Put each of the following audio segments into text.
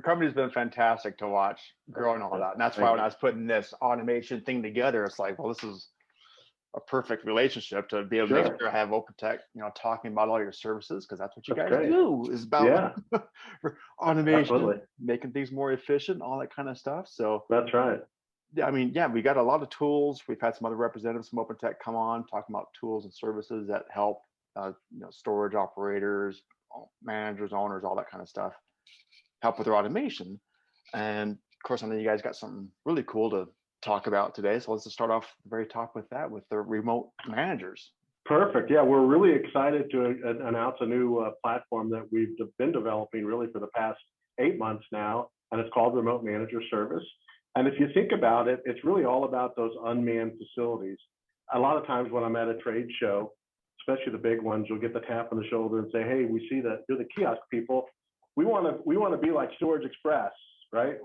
company's been fantastic to watch growing all that. And that's why when I was putting this automation thing together, it's like, well, this is a perfect relationship to be able to make sure I have OpenTech, talking about all your services, because that's what you guys do, is about automation, making things more efficient, all that kind of stuff. So that's right. I mean, yeah, we got a lot of tools. We've had some other representatives from OpenTech come on talking about tools and services that help, storage operators, managers, owners, all that kind of stuff, help with their automation. And of course, I know you guys got something really cool to talk about today. So let's just start off at the very top with that, with the remote managers. Perfect. Yeah, we're really excited to announce a new platform that we've been developing really for the past 8 months now, and it's called Remote Manager Service. And if you think about it, it's really all about those unmanned facilities. A lot of times when I'm at a trade show, especially the big ones, you'll get the tap on the shoulder and say, hey, we see that you're the kiosk people. We want to be like Storage Express, right?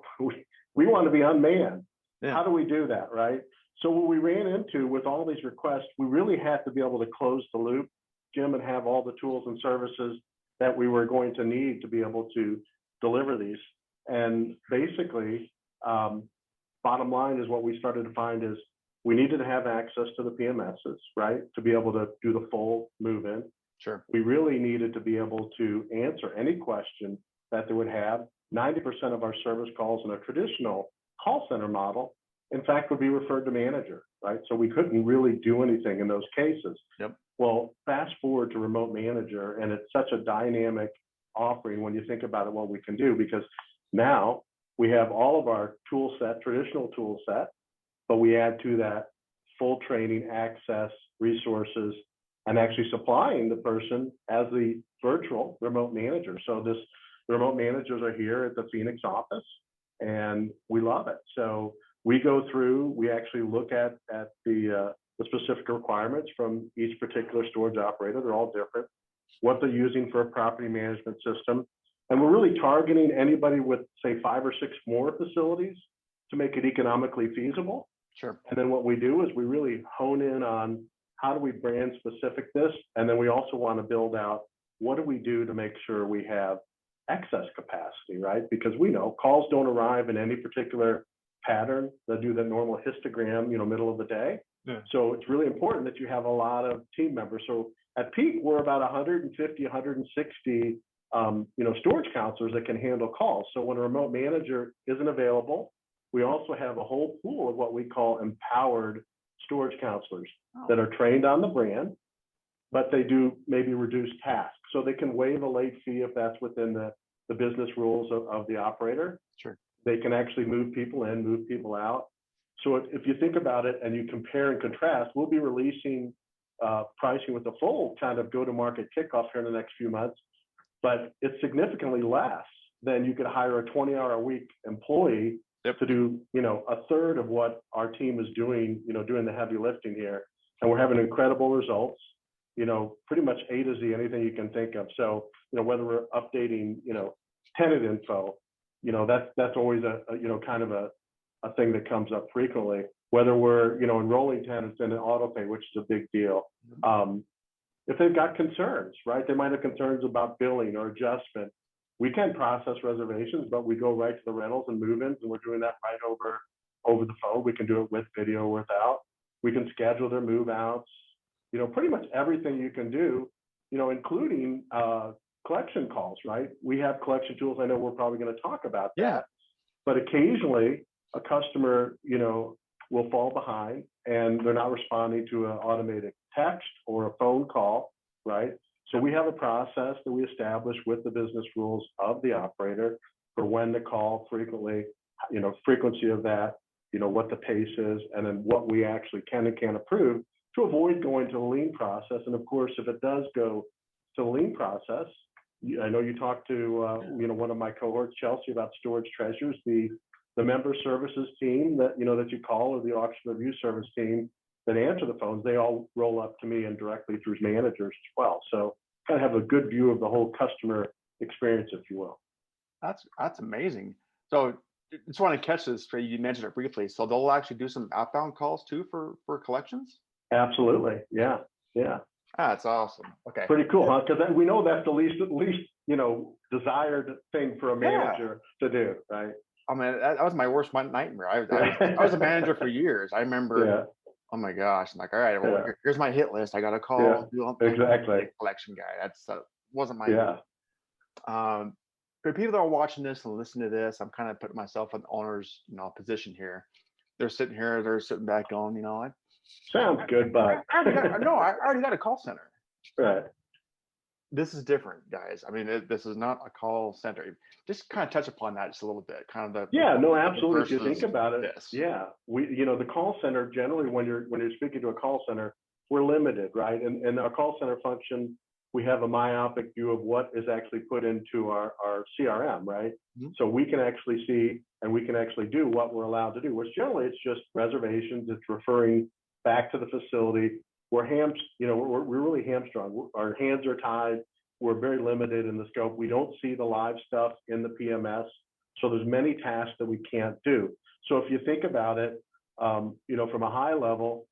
We want to be unmanned. Yeah. How do we do that, right? So what we ran into with all these requests, we really had to be able to close the loop, Jim, and have all the tools and services that we were going to need to be able to deliver these. And basically, bottom line is what we started to find is we needed to have access to the PMSs, right, to be able to do the full move-in. Sure. We really needed to be able to answer any question that they would have. 90% of our service calls in a traditional call center model, in fact, would be referred to manager, right? So we couldn't really do anything in those cases. Yep. Well, fast forward to remote manager, and it's such a dynamic offering when you think about it, what we can do, because now we have all of our tool set, traditional tool set, but we add to that full training, access, resources, and actually supplying the person as the virtual remote manager. So the remote managers are here at the Phoenix office, and we love it. So we go through, we actually look at the specific requirements from each particular storage operator. They're all different, what they're using for a property management system. And we're really targeting anybody with, say, 5 or 6 more facilities to make it economically feasible. Sure. And then what we do is we really hone in on how do we brand specific this, and then we also want to build out what do we do to make sure we have excess capacity, right? Because we know calls don't arrive in any particular pattern. They do the normal histogram, middle of the day. Yeah. So it's really important that you have a lot of team members. So at peak, we're about 150, 160, storage counselors that can handle calls. So when a remote manager isn't available, we also have a whole pool of what we call empowered storage counselors that are trained on the brand, but they do maybe reduced tasks. So they can waive a late fee if that's within the business rules of the operator. Sure. They can actually move people in, move people out. So if you think about it and you compare and contrast, we'll be releasing pricing with the full kind of go-to-market kickoff here in the next few months, but it's significantly less than you could hire a 20-hour-a-week employee to do, a third of what our team is doing, doing the heavy lifting here. And we're having incredible results, pretty much A to Z, anything you can think of. So, whether we're updating, tenant info, that's always a kind of a thing that comes up frequently. Whether we're, enrolling tenants in an auto pay, which is a big deal. If they've got concerns, right? They might have concerns about billing or adjustment. We can process reservations, but we go right to the rentals and move-ins, and we're doing that right over the phone. We can do it with video or without. We can schedule their move-outs. Pretty much everything you can do, including collection calls, right? We have collection tools. I know we're probably going to talk about that. But occasionally a customer, will fall behind and they're not responding to an automated text or a phone call, right? So we have a process that we establish with the business rules of the operator for when to call frequently, frequency of that, what the pace is, and then what we actually can and can't approve to avoid going to the lien process. And of course, if it does go to the lien process, I know you talked to, one of my cohorts, Chelsea, about storage treasures, the member services team that, that you call, or the auction review service team that answer the phones, they all roll up to me and directly through managers as well. So kind of have a good view of the whole customer experience, if you will. That's amazing. So just want to catch this, you mentioned it briefly. So they'll actually do some outbound calls too for collections? Absolutely. Yeah. Ah, that's awesome. Okay. Pretty cool, huh? Because we know that's the least desired thing for a Yeah. manager to do, right? I mean, that was my worst nightmare. I was a manager for years. I remember, Yeah, oh my gosh, I'm like, all right, well, yeah, here's my hit list. I got to yeah, call, be exactly. a collection guy. That's wasn't my Yeah, deal. For people that are watching this and listening to this, I'm kind of putting myself in the owner's, position here. They're sitting back going, sounds good, but I already got a call center. right. This is different, guys. I mean, this is not a call center. Just kind of touch upon that just a little bit, kind of Yeah, no, the absolutely. If you think versus about it, this. yeah, the call center generally when you're speaking to a call center, we're limited, right? And our call center function, we have a myopic view of what is actually put into our CRM, right? Mhm. So we can actually see and we can actually do what we're allowed to do, which generally it's just reservations, it's referring back to the facility. We're really hamstrung. Our hands are tied. We're very limited in the scope. We don't see the live stuff in the PMS. So there's many tasks that we can't do. So if you think about it, from a high level,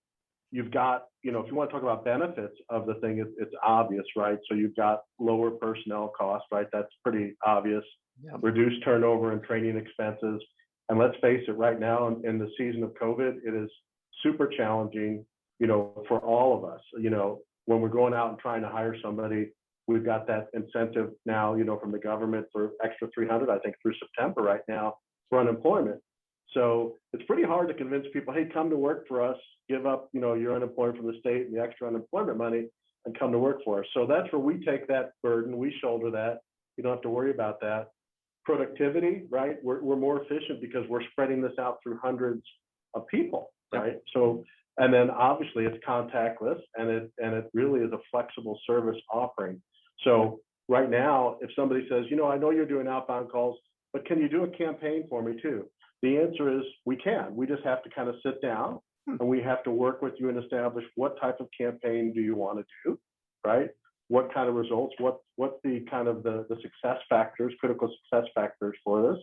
you've got, if you want to talk about benefits of the thing, it's obvious, right? So you've got lower personnel costs, right? That's pretty obvious. Yeah. Reduced turnover and training expenses. And let's face it, right now in the season of COVID, it is super challenging, for all of us. When we're going out and trying to hire somebody, we've got that incentive now, from the government for extra 300, I think through September right now for unemployment. So it's pretty hard to convince people, hey, come to work for us, give up, your unemployment from the state and the extra unemployment money and come to work for us. So that's where we take that burden. We shoulder that. You don't have to worry about that. Productivity, right? We're more efficient because we're spreading this out through hundreds of people, right? Yep. So, and then obviously it's contactless and it really is a flexible service offering. So right now, if somebody says, I know you're doing outbound calls, but can you do a campaign for me too? The answer is we can. We just have to kind of sit down and we have to work with you and establish what type of campaign do you want to do, right? What kind of results, what's the kind of the success factors, critical success factors for this.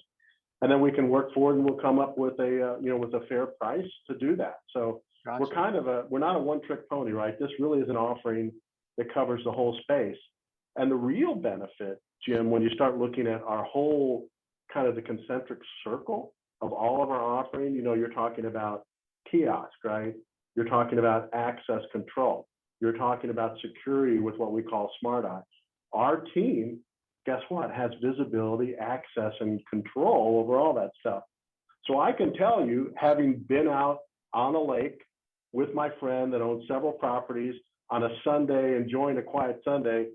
And then we can work forward and we'll come up with a fair price to do that. So gotcha. We're not a one-trick pony, right? This really is an offering that covers the whole space. And the real benefit, Jim, when you start looking at our whole kind of the concentric circle of all of our offering, you're talking about kiosk, right? You're talking about access control. You're talking about security with what we call Smart Eye. Our team, guess what, has visibility, access, and control over all that stuff. So I can tell you, having been out on a lake with my friend that owns several properties on a Sunday, enjoying a quiet Sunday,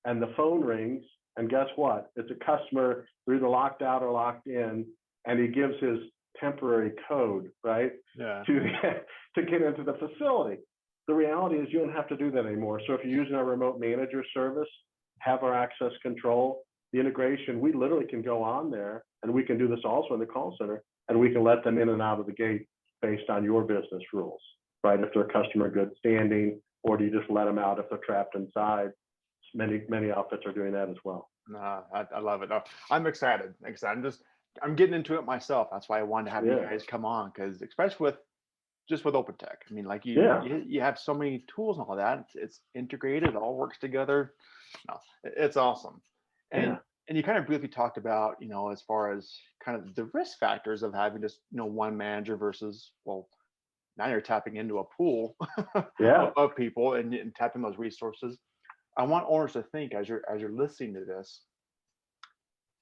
and the phone rings, and guess what? It's a customer, they're either locked out or locked in, and he gives his temporary code, right? Yeah. To get into the facility. The reality is you don't have to do that anymore. So if you're using our remote manager service, have our access control, the integration, we literally can go on there, and we can do this also in the call center, and we can let them in and out of the gate based on your business rules, right? If they're customer good standing, or do you just let them out if they're trapped inside? Many outfits are doing that as well. I love it. No, I'm excited. I'm getting into it myself. That's why I wanted to have you guys come on, because especially with OpenTech. I mean, like you have so many tools and all that. It's integrated. It all works together. No, it's awesome. And you kind of briefly talked about, as far as kind of the risk factors of having just, one manager versus, well, now you're tapping into a pool of people and tapping those resources. I want owners to think as you're listening to this,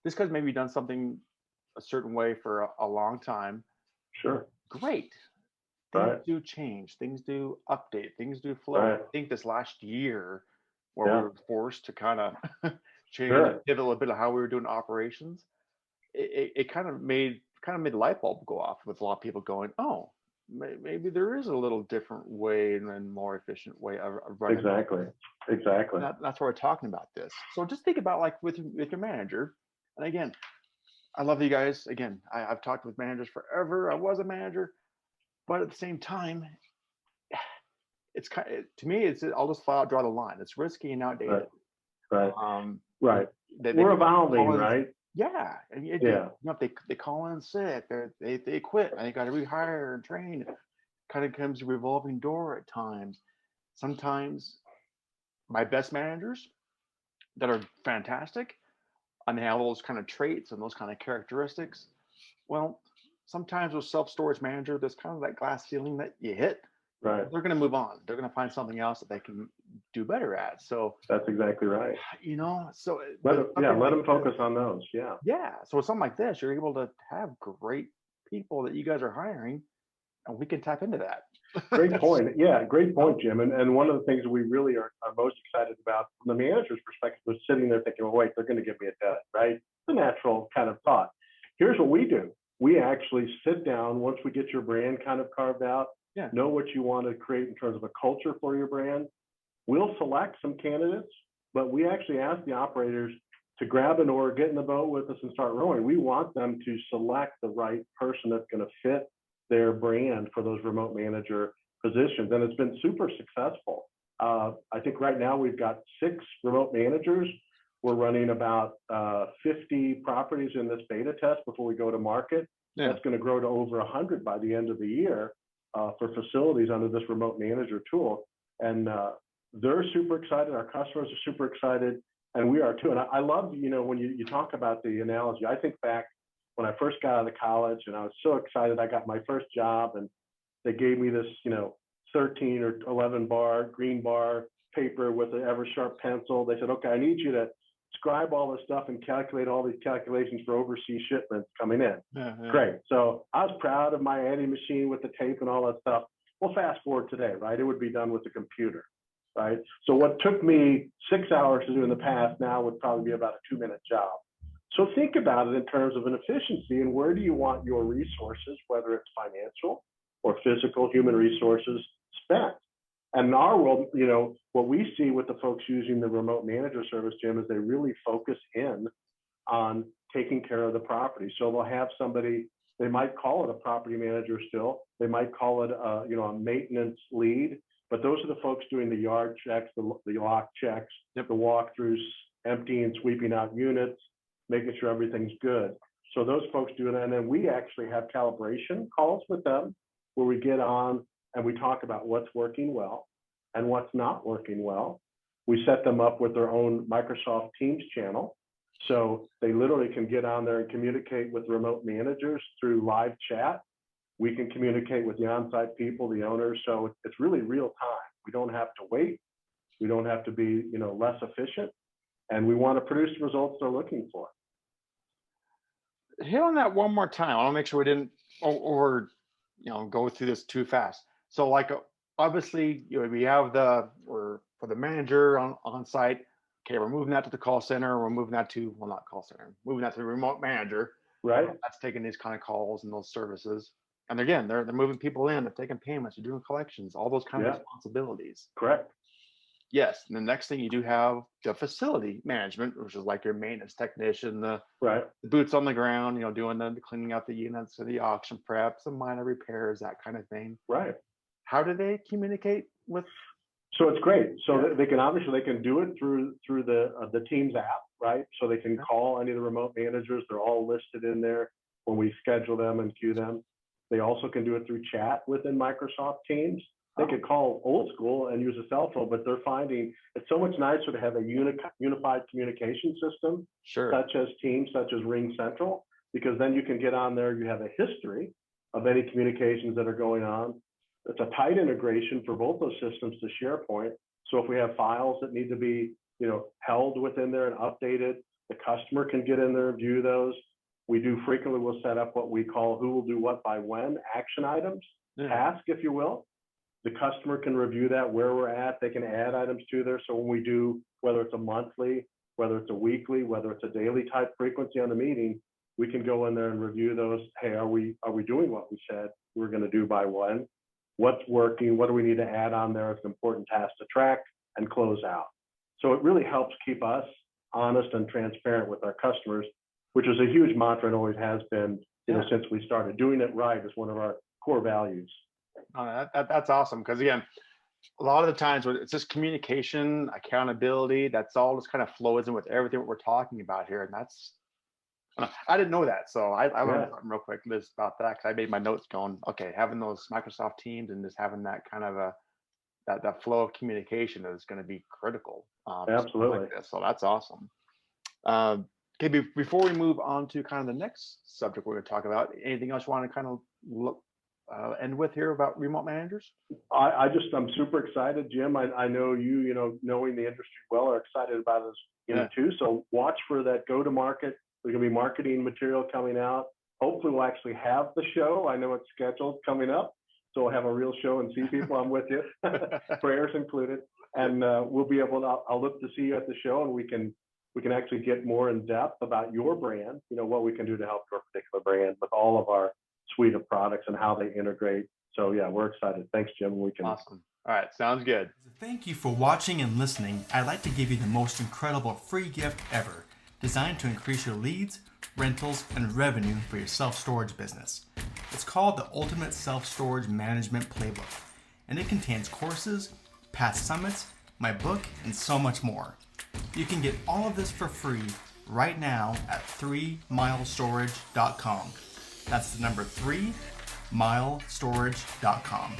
just because maybe you've done something a certain way for a long time. Sure. Great. Things do change. Things do update. Things do flow. I think this last year, where we were forced to kind of change and pivot a little bit of how we were doing operations, it kind of made the light bulb go off with a lot of people going, oh, maybe there is a little different way and more efficient way of running. Exactly. That's why we're talking about this. So just think about, like, with your manager. And again, I love you guys. Again, I've talked with managers forever. I was a manager, but at the same time, it's to me, I'll just flat out draw the line. It's risky and outdated. Right. We're evolving, right? Yeah. And if they call in sick, they quit, and they got to rehire and train. It kind of becomes a revolving door at times. Sometimes my best managers that are fantastic and they have those kind of traits and those kind of characteristics. Well, sometimes with self-storage manager, there's kind of that glass ceiling that you hit. Right. They're going to move on. They're going to find something else that they can do better at. So, That's exactly right. so Let with them, yeah, something let like them this, focus on those. Yeah. yeah. So with something like this, you're able to have great people that you guys are hiring, and we can tap into that. Great That's, point. Yeah, great you point, Jim. And one of the things we really are most excited about from the manager's perspective was sitting there thinking, well, wait, they're going to give me a tenant, right? It's a natural kind of thought. Here's what we do. We actually sit down once we get your brand kind of carved out, yeah, know what you want to create in terms of a culture for your brand. We'll select some candidates, but we actually ask the operators to grab an oar, get in the boat with us and start rowing. We want them to select the right person that's going to fit their brand for those remote manager positions. And it's been super successful. I think right now we've got 6 remote managers. We're running about 50 properties in this beta test before we go to market. yeah. That's going to grow to over 100 by the end of the year for facilities under this remote manager tool. And they're super excited. Our customers are super excited, and we are too. And I love, when you talk about the analogy, I think back when I first got out of college and I was so excited. I got my first job and they gave me this, 13 or 11 bar green bar paper with an ever sharp pencil. They said, okay, I need you to scribe all this stuff and calculate all these calculations for overseas shipments coming in. Yeah, yeah. Great. So I was proud of my adding machine with the tape and all that stuff. Well, fast forward today, right? It would be done with the computer, right? So what took me 6 hours to do in the past now would probably be about a 2-minute job. So think about it in terms of an efficiency and where do you want your resources, whether it's financial or physical human resources, spent. And in our world, what we see with the folks using the remote manager service, Jim, is they really focus in on taking care of the property. So they'll have somebody, they might call it a property manager still, they might call it a maintenance lead, but those are the folks doing the yard checks, the lock checks, Yep. the walkthroughs, emptying and sweeping out units, making sure everything's good. So those folks do it. And then we actually have calibration calls with them where we get on and we talk about what's working well and what's not working well. We set them up with their own Microsoft Teams channel. So they literally can get on there and communicate with remote managers through live chat. We can communicate with the on-site people, the owners. So it's really real time. We don't have to wait. We don't have to be, less efficient. And we want to produce the results they're looking for. Hit on that one more time. I want to make sure we didn't over, go through this too fast. So, like, obviously, we have for the manager on site. Okay, we're moving that to the call center. We're moving that to, well, not call center, moving that to the remote manager. Right. That's taking these kind of calls and those services. And again, they're moving people in, they're taking payments, they're doing collections, all those kind of responsibilities. Correct. Yes. And the next thing you do have the facility management, which is like your maintenance technician, the boots on the ground, doing the cleaning out the units or the auction prep, some minor repairs, that kind of thing. Right. How do they communicate with? So it's great. So they can do it through the Teams app, right? So they can call any of the remote managers. They're all listed in there when we schedule them and queue them. They also can do it through chat within Microsoft Teams. They could call old school and use a cell phone, but they're finding it's so much nicer to have a unified communication system, such as Teams, such as Ring Central, because then you can get on there. You have a history of any communications that are going on. It's a tight integration for both those systems to SharePoint. So if we have files that need to be, held within there and updated, the customer can get in there and view those. We do frequently, we'll set up what we call who will do what by when, action items, task, if you will. The customer can review that where we're at. They can add items to there. So when we do, whether it's a monthly, whether it's a weekly, whether it's a daily type frequency on the meeting, we can go in there and review those. Hey, are we doing what we said we're going to do by when? What's working? What do we need to add on there? It's an important task to track and close out. So it really helps keep us honest and transparent with our customers, which is a huge mantra and always has been, since we started. Doing it right is one of our core values. Oh, that's awesome. Because again, a lot of the times it's just communication, accountability. That's all just kind of flows in with everything we're talking about here. And I didn't know that. So I learned something real quick about that because I made my notes going, okay, having those Microsoft Teams and just having that kind of a that flow of communication is going to be critical. For something Absolutely. like this. So that's awesome. Okay, before we move on to kind of the next subject we're going to talk about, anything else you want to kind of end with here about remote managers? I'm super excited, Jim. I know knowing the industry well, are excited about this, too. So watch for that go to market. There's going to be marketing material coming out. Hopefully we'll actually have the show. I know it's scheduled coming up. So we'll have a real show and see people. I'm with you, prayers included. And we'll be able to, I'll look to see you at the show, and we can actually get more in depth about your brand, what we can do to help your particular brand with all of our suite of products and how they integrate. So yeah, we're excited. Thanks, Jim. Awesome. All right, sounds good. Thank you for watching and listening. I'd like to give you the most incredible free gift ever, designed to increase your leads, rentals, and revenue for your self-storage business. It's called the Ultimate Self-Storage Management Playbook, and it contains courses, past summits, my book, and so much more. You can get all of this for free right now at 3milestorage.com. That's the number 3milestorage.com.